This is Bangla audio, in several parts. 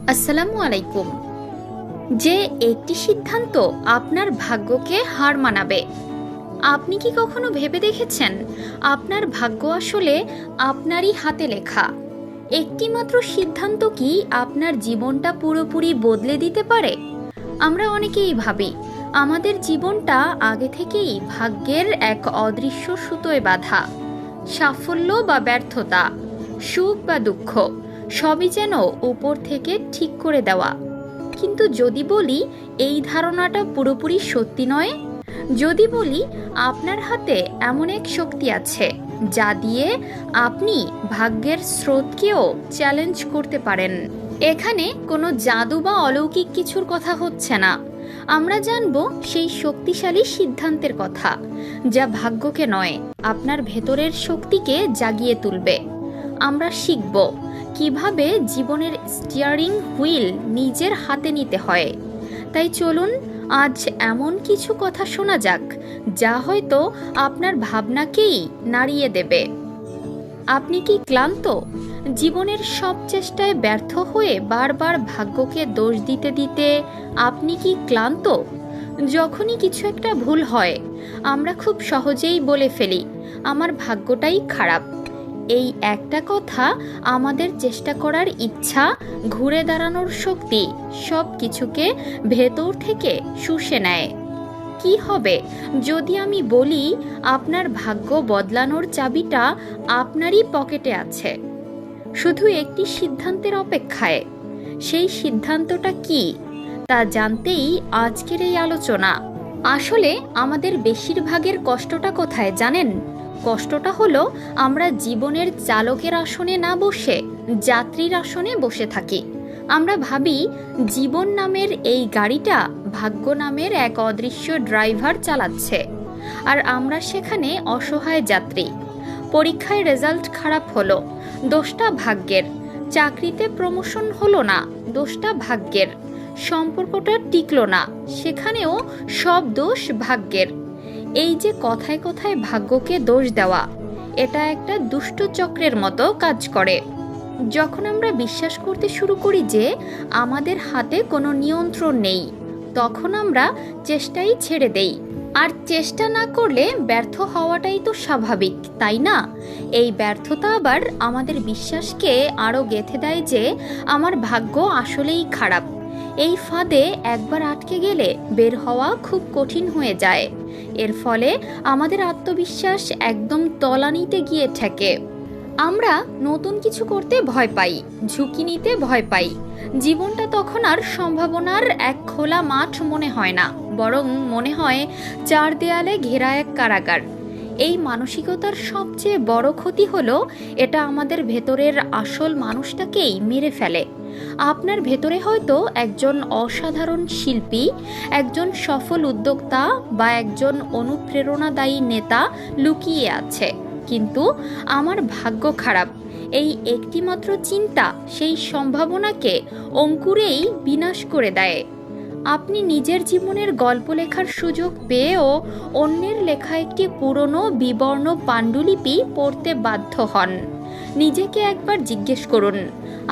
আসসালামু আলাইকুম। যে একটি সিদ্ধান্ত আপনার ভাগ্যকে হার মানাবে। আপনি কি কখনো ভেবে দেখেছেন আপনার ভাগ্য আসলে আপনারই হাতে লেখা? একটি মাত্র সিদ্ধান্ত কি আপনার জীবনটা পুরোপুরি বদলে দিতে পারে? আমরা অনেকেই ভাবি আমাদের জীবনটা আগে থেকেই ভাগ্যের এক অদৃশ্য সুতোয় বাঁধা। সাফল্য বা ব্যর্থতা, সুখ বা দুঃখ, সবই যেন উপর থেকে ঠিক করে দেওয়া। কিন্তু যদি বলি এই ধারণাটা পুরোপুরি সত্যি নয়, যদি বলি আপনার হাতে এমন এক শক্তি আছে যা দিয়ে আপনি ভাগ্যের স্রোতকেও চ্যালেঞ্জ করতে পারেন। এখানে কোনো জাদু বা অলৌকিক কিছুর কথা হচ্ছে না। আমরা জানব সেই শক্তিশালী সিদ্ধান্তের কথা যা ভাগ্যকে নয়, আপনার ভেতরের শক্তিকে জাগিয়ে তুলবে। আমরা শিখব কিভাবে জীবনের স্টিয়ারিং হুইল নিজের হাতে নিতে হয়। তাই চলুন আজ এমন কিছু কথা শোনা যাক যা হয়তো আপনার ভাবনাকেই নাড়িয়ে দেবে। আপনি কি ক্লান্ত? জীবনের সব চেষ্টায় ব্যর্থ হয়ে বারবার ভাগ্যকে দোষ দিতে দিতে আপনি কি ক্লান্ত? যখনই কিছু একটা ভুল হয় আমরা খুব সহজেই বলে ফেলি আমার ভাগ্যটাই খারাপ। এই একটা কথা আমাদের চেষ্টা করার ইচ্ছা, ঘুরে দাঁড়ানোর শক্তি সব কিছুকে ভেতর থেকে শুষে নেয়। কি হবে যদি আমি বলি আপনার ভাগ্য বদলানোর চাবিটা আপনারই পকেটে আছে, শুধু একটি সিদ্ধান্তের অপেক্ষায়? সেই সিদ্ধান্তটা কি তা জানতেই আজকের এই আলোচনা। আসলে আমাদের বেশিরভাগের কষ্টটা কোথায় জানেন? কষ্টটা হলো আমরা জীবনের চালকের আসনে না বসে যাত্রীর আসনে বসে থাকি। আমরা ভাবি জীবন নামের এই গাড়িটা ভাগ্য নামের এক অদৃশ্য ড্রাইভার চালাচ্ছে, আর আমরা সেখানে অসহায় যাত্রী। পরীক্ষায় রেজাল্ট খারাপ হলো, দোষটা ভাগ্যের। চাকরিতে প্রমোশন হলো না, দোষটা ভাগ্যের। সম্পর্কটা টিকলো না, সেখানেও সব দোষ ভাগ্যের। এই যে কথায় কথায় ভাগ্যকে দোষ দেওয়া, এটা একটা দুষ্ট চক্রের মতো কাজ করে। যখন আমরা বিশ্বাস করতে শুরু করি যে আমাদের হাতে কোনো নিয়ন্ত্রণ নেই, তখন আমরা চেষ্টাই ছেড়ে দেই। আর চেষ্টা না করলে ব্যর্থ হওয়াটাই তো স্বাভাবিক, তাই না? এই ব্যর্থতা আবার আমাদের বিশ্বাসকে আরও গেঁথে দেয় যে আমার ভাগ্য আসলেই খারাপ। এই ফাঁদে একবার আটকে গেলে বের হওয়া খুব কঠিন হয়ে যায়। এর ফলে আমাদের আত্মবিশ্বাস একদম তলানিতে গিয়ে ঠেকে। আমরা নতুন কিছু করতে ভয় পাই, ঝুঁকি নিতে ভয় পাই। জীবনটা তখন আর সম্ভাবনার এক খোলা মাঠ মনে হয় না, বরং মনে হয় চার দেয়ালে ঘেরা এক কারাগার। এই মানসিকতার সবচেয়ে বড় ক্ষতি হলো এটা আমাদের ভেতরের আসল মানুষটাকেই মেরে ফেলে। আপনার ভেতরে হয়তো একজন অসাধারণ শিল্পী, একজন সফল উদ্যোক্তা বা একজন অনুপ্রেরণাদায়ী নেতা লুকিয়ে আছে, কিন্তু আমার ভাগ্য খারাপ, এই একটিমাত্র চিন্তা সেই সম্ভাবনাকে অঙ্কুরেই বিনাশ করে দেয়। আপনি নিজের জীবনের গল্প লেখার সুযোগ পেয়েও অন্যের লেখা একটি পুরনো বিবর্ণ পাণ্ডুলিপি পড়তে বাধ্য হন। নিজেকে একবার জিজ্ঞেস করুন,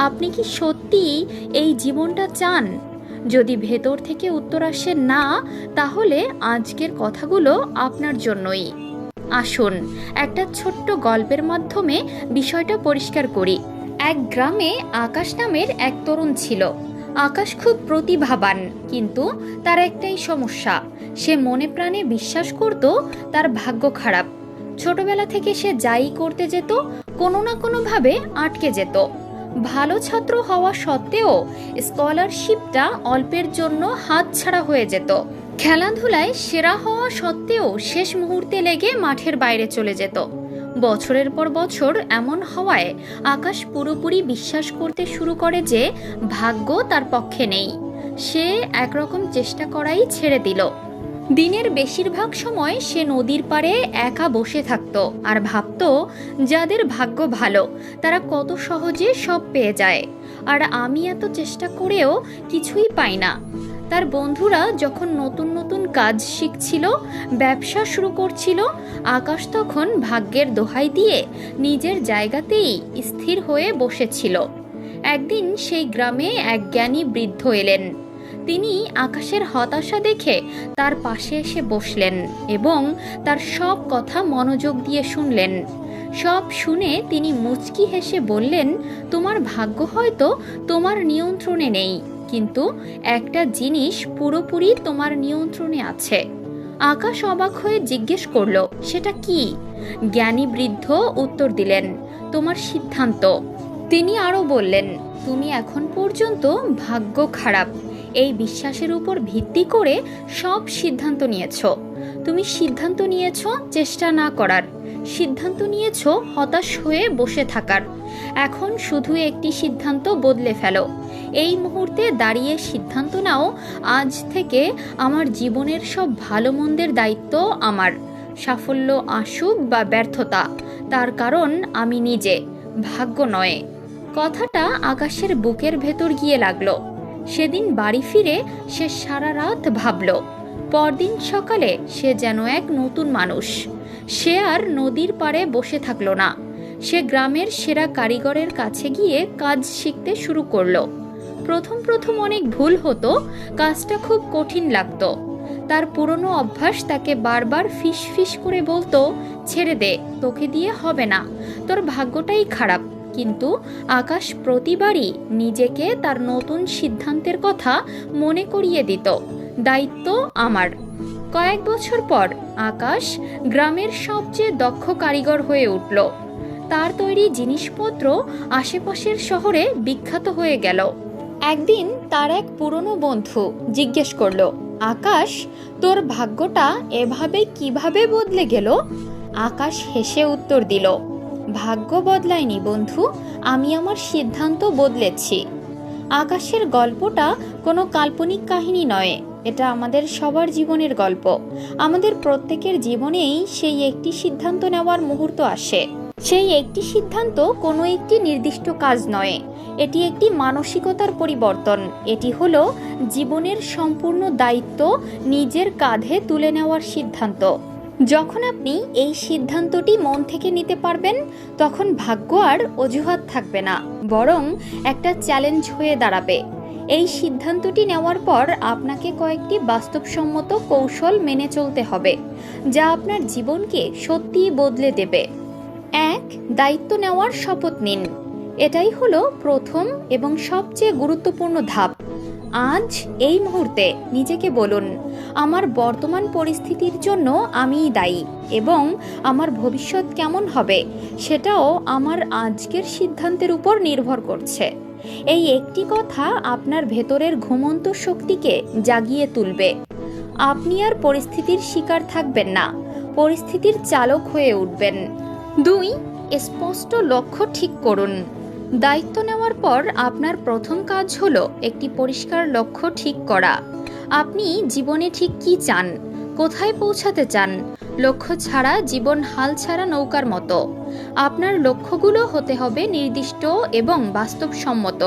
আপনি কি সত্যিই এই জীবনটা চান? যদি ভেতর থেকে উত্তর আসে না, তাহলে আজকের কথাগুলো আপনার জন্যই। আসুন একটা ছোট্ট গল্পের মাধ্যমে বিষয়টা পরিষ্কার করি। এক গ্রামে আকাশ নামের এক তরুণ ছিল। আকাশ খুব প্রতিভাবান, কিন্তু তার একটাই সমস্যা, সে মনে প্রাণে বিশ্বাস করত তার ভাগ্য খারাপ। ছোটবেলা থেকে সে যাই করতে যেত কোনো না কোনোভাবে আটকে যেত। ভালো ছাত্র হওয়া সত্ত্বেও স্কলারশিপটা অল্পের জন্য হাতছাড়া হয়ে যেত। খেলাধুলায় সেরা হওয়া সত্ত্বেও শেষ মুহূর্তে লেগে মাঠের বাইরে চলে যেত। বছরের পর বছর এমন হওয়ায় আকাশ পুরোপুরি বিশ্বাস করতে শুরু করে যে ভাগ্য তার পক্ষে নেই। সে একরকম চেষ্টা করাই ছেড়ে দিল। দিনের বেশিরভাগ সময় সে নদীর পাড়ে একা বসে থাকত আর ভাবত যাদের ভাগ্য ভালো তারা কত সহজে সব পেয়ে যায়, আর আমি এত চেষ্টা করেও কিছুই পাই না। তার বন্ধুরা যখন নতুন নতুন কাজ শিখছিল, ব্যবসা শুরু করছিল, আকাশ তখন ভাগ্যের দোহাই দিয়ে নিজের জায়গাতেই স্থির হয়ে বসেছিল। একদিন সেই গ্রামে এক জ্ঞানী বৃদ্ধ এলেন। তিনি আকাশের হতাশা দেখে তার পাশে এসে বসলেন এবং তার সব কথা মনোযোগ দিয়ে শুনলেন। সব শুনে তিনি মুচকি হেসে বললেন, তোমার ভাগ্য হয়তো তোমার নিয়ন্ত্রণে নেই, কিন্তু একটা জিনিস পুরোপুরি তোমার নিয়ন্ত্রণে আছে। আকাশ অবাক হয়ে জিজ্ঞেস করলো, সেটা কি? জ্ঞানী বৃদ্ধ উত্তর দিলেন, তোমার সিদ্ধান্ত। তিনি আরও বললেন, তুমি এখন পর্যন্ত ভাগ্য খারাপ এই বিশ্বাসের উপর ভিত্তি করে সব সিদ্ধান্ত নিয়েছ। তুমি সিদ্ধান্ত নিয়েছ চেষ্টা না করার, সিদ্ধান্ত নিয়েছ হতাশ হয়ে বসে থাকার। এখন শুধু একটি সিদ্ধান্ত বদলে ফেলো। এই মুহূর্তে দাঁড়িয়ে সিদ্ধান্ত নাও, আজ থেকে আমার জীবনের সব ভালো মন্দের দায়িত্ব আমার। সাফল্য আসুক বা ব্যর্থতা, তার কারণ আমি নিজে, ভাগ্য নয়। কথাটা আকাশের বুকের ভেতর গিয়ে লাগলো। সেদিন বাড়ি ফিরে সে সারা রাত ভাবল। পরদিন সকালে সে যেন এক নতুন মানুষ। সে আর নদীর পাড়ে বসে থাকলো না। সে গ্রামের সেরা কারিগরের কাছে গিয়ে কাজ শিখতে শুরু করলো। প্রথম অনেক ভুল হতো, কাজটা খুব কঠিন লাগতো। তার পুরনো অভ্যাস তাকে বারবার ফিস ফিস করে বলতো, ছেড়ে দে, তোকে দিয়ে হবে না, তোর ভাগ্যটাই খারাপ। কিন্তু আকাশ প্রতিবারই নিজেকে তার নতুন সিদ্ধান্তের কথা মনে করিয়ে দিত, দায়িত্ব আমার। কয়েক বছর পর আকাশ গ্রামের সবচেয়ে দক্ষ কারিগর হয়ে উঠল। তার তৈরি জিনিসপত্র আশেপাশের শহরে বিখ্যাত হয়ে গেল। একদিন তার এক পুরনো বন্ধু জিজ্ঞেস করলো, আকাশ, তোর ভাগ্যটা এভাবে কিভাবে বদলে গেল? আকাশ হেসে উত্তর দিল, ভাগ্য বদলায়নি বন্ধু, আমি আমার সিদ্ধান্ত বদলেছি। আকাশের গল্পটা কোনো কাল্পনিক কাহিনী নয়, এটা আমাদের সবার জীবনের গল্প। আমাদের প্রত্যেকের জীবনেই সেই একটি সিদ্ধান্ত নেওয়ার মুহূর্ত আসে। সেই একটি সিদ্ধান্ত কোনো একটি নির্দিষ্ট কাজ নয়, এটি একটি মানসিকতার পরিবর্তন। এটি হলো জীবনের সম্পূর্ণ দায়িত্ব নিজের কাঁধে তুলে নেওয়ার সিদ্ধান্ত। যখন আপনি এই সিদ্ধান্তটি মন থেকে নিতে পারবেন, তখন ভাগ্য আর অজুহাত থাকবে না, বরং একটা চ্যালেঞ্জ হয়ে দাঁড়াবে। এই সিদ্ধান্তটি নেওয়ার পর আপনাকে কয়েকটি বাস্তবসম্মত কৌশল মেনে চলতে হবে, যা আপনার জীবনকে সত্যিই বদলে দেবে। 1. দায়িত্ব নেওয়ার শপথ নিন। এটাই হলো প্রথম এবং সবচেয়ে গুরুত্বপূর্ণ ধাপ। আজ এই মুহূর্তে নিজেকে বলুন, আমার বর্তমান পরিস্থিতির জন্য আমিই দায়ী এবং আমার ভবিষ্যৎ কেমন হবে সেটাও আমার আজকের সিদ্ধান্তের উপর নির্ভর করছে। এই একটি কথা আপনার ভেতরের ঘুমন্ত শক্তিকে জাগিয়ে তুলবে। আপনি আর পরিস্থিতির শিকার থাকবেন না, পরিস্থিতির চালক হয়ে উঠবেন। 2. স্পষ্ট লক্ষ্য ঠিক করুন। দায়িত্ব নেওয়ার পর আপনার প্রথম কাজ হলো একটি পরিষ্কার লক্ষ্য ঠিক করা। আপনি জীবনে ঠিক কী চান, কোথায় পৌঁছাতে চান? লক্ষ্য ছাড়া জীবন হাল ছাড়া নৌকার মতো। আপনার লক্ষ্যগুলো হতে হবে নির্দিষ্ট এবং বাস্তবসম্মত।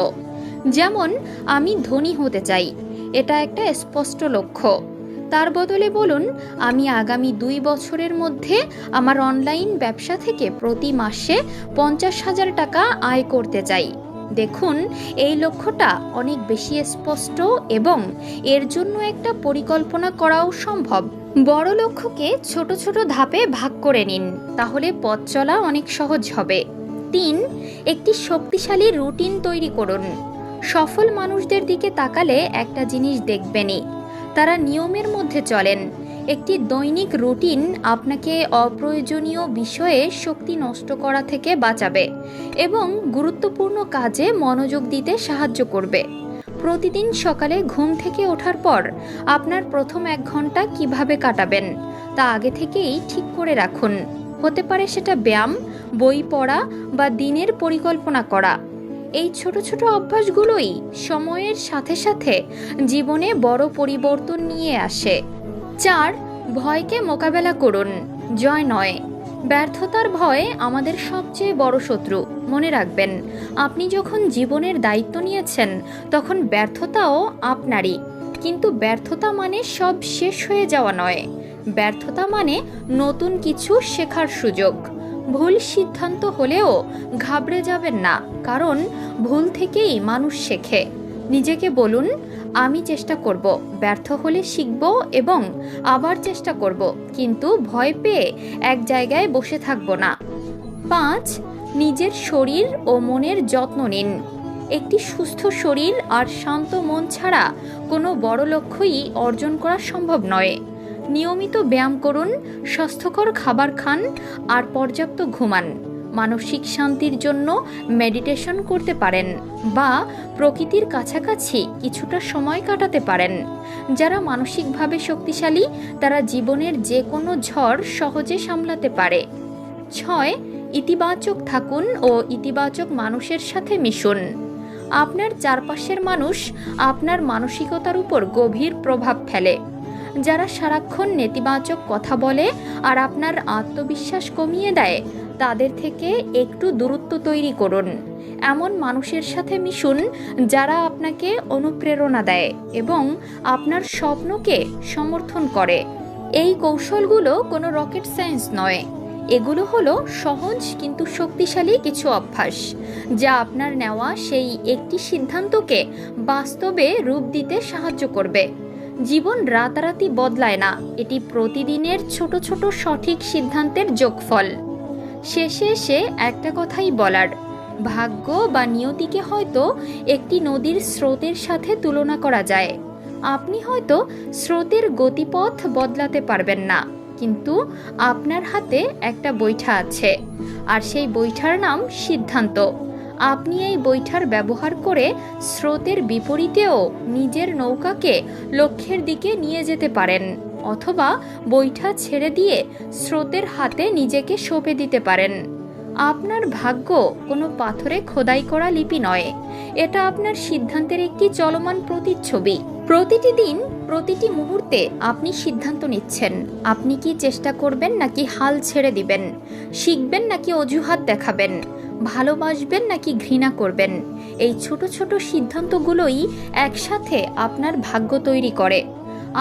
যেমন, আমি ধনী হতে চাই, এটা একটা স্পষ্ট লক্ষ্য। তার বদলে বলুন, আমি আগামী 2 বছরের মধ্যে আমার অনলাইন ব্যবসা থেকে প্রতি মাসে 50,000 টাকা আয় করতে চাই। দেখুন, এই লক্ষ্যটা অনেক বেশি স্পষ্ট এবং এর জন্য একটা পরিকল্পনা করাও সম্ভব। বড় লক্ষ্যকে ছোট ছোট ধাপে ভাগ করে নিন, তাহলে পথ চলা অনেক সহজ হবে। 3. একটি শক্তিশালী রুটিন তৈরি করুন। সফল মানুষদের দিকে তাকালে একটা জিনিস দেখবেনই, তারা নিয়মের মধ্যে চলেন। একটি দৈনিক রুটিন আপনাকে অপ্রয়োজনীয় বিষয়ে শক্তি নষ্ট করা থেকে বাঁচাবে এবং গুরুত্বপূর্ণ কাজে মনোযোগ দিতে সাহায্য করবে। প্রতিদিন সকালে ঘুম থেকে ওঠার পর আপনার প্রথম 1 ঘন্টা কিভাবে কাটাবেন তা আগে থেকেই ঠিক করে রাখুন। হতে পারে সেটা ব্যায়াম, বই পড়া বা দিনের পরিকল্পনা করা। এই ছোট ছোট অভ্যাসগুলোই সময়ের সাথে সাথে জীবনে বড় পরিবর্তন নিয়ে আসে। 4. ভয়কে মোকাবেলা করুন, জয় নয়। ব্যর্থতার ভয় আমাদের সবচেয়ে বড় শত্রু। মনে রাখবেন, আপনি যখন জীবনের দায়িত্ব নিয়েছেন তখন ব্যর্থতাও আপনারই। কিন্তু ব্যর্থতা মানে সব শেষ হয়ে যাওয়া নয়। ব্যর্থতা মানে নতুন কিছু শেখার সুযোগ। ভুল সিদ্ধান্ত হলেও ঘাবড়ে যাবেন না, কারণ ভুল থেকেই মানুষ শেখে। নিজেকে বলুন, আমি চেষ্টা করব, ব্যর্থ হলে শিখব এবং আবার চেষ্টা করব, কিন্তু ভয় পেয়ে এক জায়গায় বসে থাকব না। 5. নিজের শরীর ও মনের যত্ন নিন। একটি সুস্থ শরীর আর শান্ত মন ছাড়া কোনো বড় লক্ষ্যই অর্জন করা সম্ভব নয়। নিয়মিত ব্যায়াম করুন, স্বাস্থ্যকর খাবার খান আর পর্যাপ্ত ঘুমান। মানসিক শান্তির জন্য মেডিটেশন করতে পারেন বা প্রকৃতির কাছাকাছি কিছুটা সময় কাটাতে পারেন। যারা মানসিকভাবে শক্তিশালী তারা জীবনের যে কোনো ঝড় সহজে সামলাতে পারে। 6. ইতিবাচক থাকুন ও ইতিবাচক মানুষের সাথে মিশুন। আপনার চারপাশের মানুষ আপনার মানসিকতার উপর গভীর প্রভাব ফেলে। যারা সারাক্ষণ নেতিবাচক কথা বলে আর আপনার আত্মবিশ্বাস কমিয়ে দেয়, তাদের থেকে একটু দূরত্ব তৈরি করুন। এমন মানুষের সাথে মিশুন যারা আপনাকে অনুপ্রেরণা দেয় এবং আপনার স্বপ্নকে সমর্থন করে। এই কৌশলগুলো কোনো রকেট সায়েন্স নয়, এগুলো হলো সহজ কিন্তু শক্তিশালী কিছু অভ্যাস যা আপনার নেওয়া সেই একটি সিদ্ধান্তকে বাস্তবে রূপ দিতে সাহায্য করবে। জীবন রাতারাতি বদলায় না, এটি প্রতিদিনের ছোট ছোট সঠিক সিদ্ধান্তের যোগফল। শেষে এসে একটা কথাই বলার, ভাগ্য বা নিয়তিকে হয়তো একটি নদীর স্রোতের সাথে তুলনা করা যায়। আপনি হয়তো স্রোতের গতিপথ বদলাতে পারবেন না, কিন্তু আপনার হাতে একটা বৈঠা আছে, আর সেই বৈঠার নাম সিদ্ধান্ত। আপনি এই বৈঠার ব্যবহার করে স্রোতের বিপরীতেও নিজের নৌকাকে লক্ষ্যের দিকে নিয়ে যেতে পারেন, অথবা বৈঠা ছেড়ে দিয়ে স্রোতের হাতে নিজেকে সঁপে দিতে পারেন। আপনার ভাগ্য কোনো পাথরে খোদাই করা লিপি নয়, এটা আপনার সিদ্ধান্তের একটি চলমান প্রতিচ্ছবি। প্রতিটি দিন, প্রতিটি মুহূর্তে আপনি সিদ্ধান্ত নিচ্ছেন। আপনি কি চেষ্টা করবেন নাকি হাল ছেড়ে দিবেন? শিখবেন নাকি অজুহাত দেখাবেন? ভালোবাসবেন নাকি ঘৃণা করবেন? এই ছোট ছোট সিদ্ধান্তগুলোই একসাথে আপনার ভাগ্য তৈরি করে।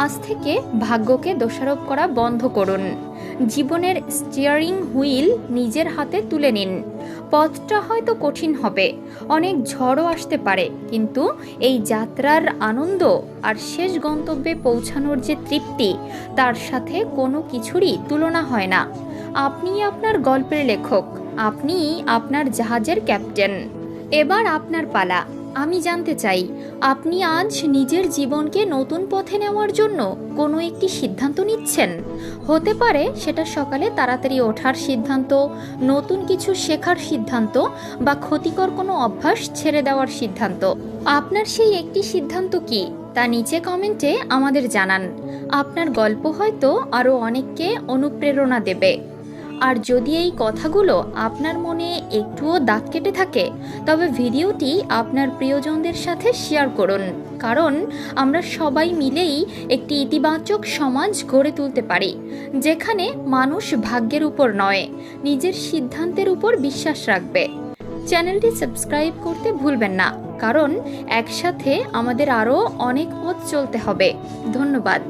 আজ থেকে ভাগ্যকে দোষারোপ করা বন্ধ করুন। জীবনের স্টিয়ারিং হুইল নিজের হাতে তুলে নিন। পথটা হয়তো কঠিন হবে, অনেক ঝড়ও আসতে পারে, কিন্তু এই যাত্রার আনন্দ আর শেষ গন্তব্যে পৌঁছানোর যে তৃপ্তি, তার সাথে কোনো কিছুরই তুলনা হয় না। আপনি আপনার গল্পের লেখক, আপনি আপনার জাহাজের ক্যাপ্টেন। এবার আপনার পালা। আমি জানতে চাই, আপনি আজ নিজের জীবনকে নতুন পথে নেওয়ার জন্য কোনো একটি সিদ্ধান্ত নিচ্ছেন। হতে পারে সেটা সকালে তাড়াতাড়ি ওঠার সিদ্ধান্ত, নতুন কিছু শেখার সিদ্ধান্ত, বা ক্ষতিকর কোনো অভ্যাস ছেড়ে দেওয়ার সিদ্ধান্ত। আপনার সেই একটি সিদ্ধান্ত কি তা নিচে কমেন্টে আমাদের জানান। আপনার গল্প হয়তো আরও অনেককে অনুপ্রেরণা দেবে। আর যদি এই কথাগুলো আপনার মনে একটুও দাগ কেটে থাকে, তবে ভিডিওটি আপনার প্রিয়জনদের সাথে শেয়ার করুন, কারণ আমরা সবাই মিলেই একটি ইতিবাচক সমাজ গড়ে তুলতে পারি, যেখানে মানুষ ভাগ্যের উপর নয়, নিজের সিদ্ধান্তের উপর বিশ্বাস রাখবে। চ্যানেলটি সাবস্ক্রাইব করতে ভুলবেন না, কারণ একসাথে আমাদের আরও অনেক পথ চলতে হবে। ধন্যবাদ।